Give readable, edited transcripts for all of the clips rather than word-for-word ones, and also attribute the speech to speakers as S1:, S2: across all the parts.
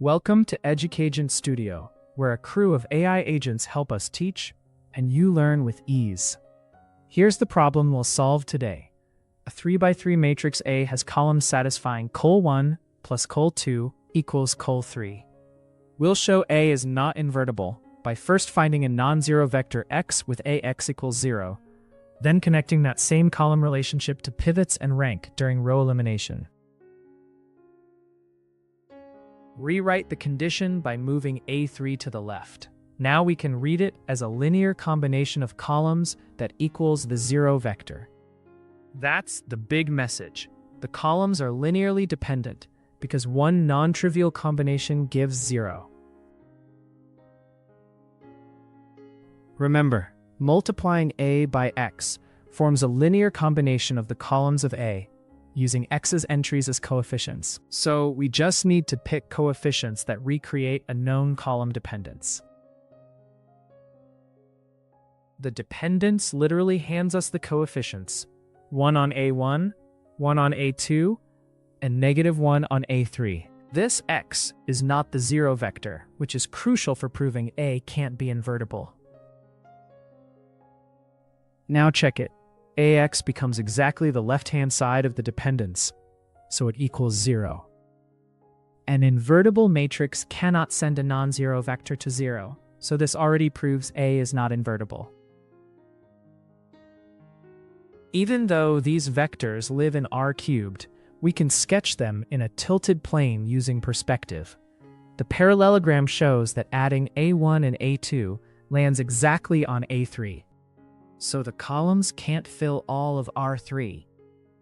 S1: Welcome to EducAgent Studio, where a crew of AI agents help us teach, and you learn with ease. Here's the problem we'll solve today. A 3x3 matrix A has columns satisfying col1 plus col2 equals col3. We'll show A is not invertible by first finding a non-zero vector x with AX equals 0, then connecting that same column relationship to pivots and rank during row elimination. Rewrite the condition by moving A3 to the left. Now we can read it as a linear combination of columns that equals the zero vector. That's the big message. The columns are linearly dependent because one non-trivial combination gives 0. Remember, multiplying A by X forms a linear combination of the columns of A, using X's entries as coefficients. So we just need to pick coefficients that recreate a known column dependence. The dependence literally hands us the coefficients, 1 on A1, 1 on A2, and -1 on A3. This X is not the zero vector, which is crucial for proving A can't be invertible. Now check it. AX becomes exactly the left-hand side of the dependence, so it equals 0. An invertible matrix cannot send a non-zero vector to 0, so this already proves A is not invertible. Even though these vectors live in R cubed, we can sketch them in a tilted plane using perspective. The parallelogram shows that adding A1 and A2 lands exactly on A3. So the columns can't fill all of R3.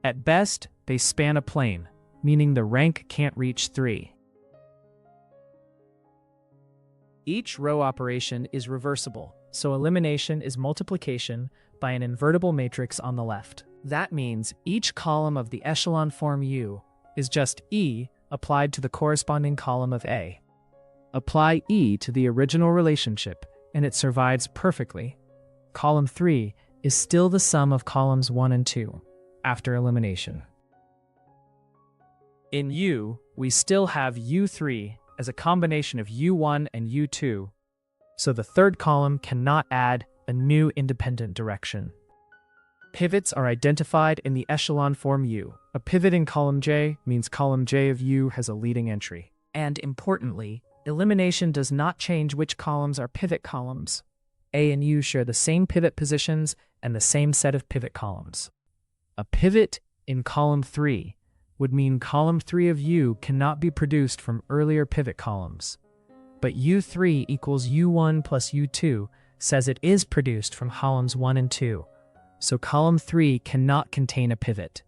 S1: At best, they span a plane, meaning the rank can't reach 3. Each row operation is reversible, so elimination is multiplication by an invertible matrix on the left. That means each column of the echelon form U is just E applied to the corresponding column of A. Apply E to the original relationship, and it survives perfectly. Column 3 is still the sum of columns 1 and 2, after elimination. In U, we still have U3 as a combination of U1 and U2, so the third column cannot add a new independent direction. Pivots are identified in the echelon form U. A pivot in column J means column J of U has a leading entry. And importantly, elimination does not change which columns are pivot columns. A and U share the same pivot positions and the same set of pivot columns. A pivot in column 3 would mean column 3 of U cannot be produced from earlier pivot columns. But U3 equals U1 plus U2 says it is produced from columns 1 and 2, so column 3 cannot contain a pivot.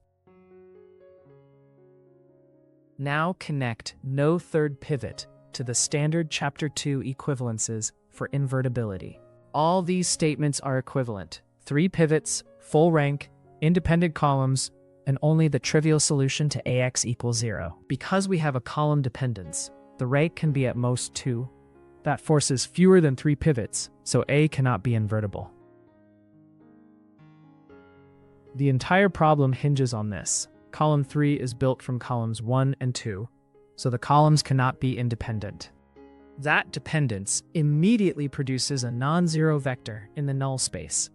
S1: Now connect no third pivot to the standard Chapter 2 equivalences for invertibility. All these statements are equivalent: 3 pivots, full rank, independent columns, and only the trivial solution to AX equals 0. Because we have a column dependence, the rank can be at most 2. That forces fewer than 3 pivots, so A cannot be invertible. The entire problem hinges on this. Column 3 is built from columns 1 and 2, so the columns cannot be independent. That dependence immediately produces a non-zero vector in the null space,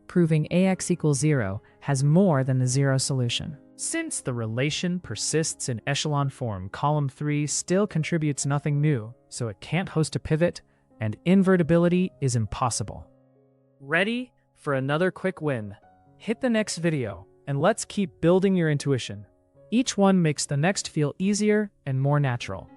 S1: proving AX equals 0 has more than the zero solution. Since the relation persists in echelon form, column 3 still contributes nothing new, so it can't host a pivot, and invertibility is impossible. Ready for another quick win? Hit the next video, and let's keep building your intuition. Each one makes the next feel easier and more natural.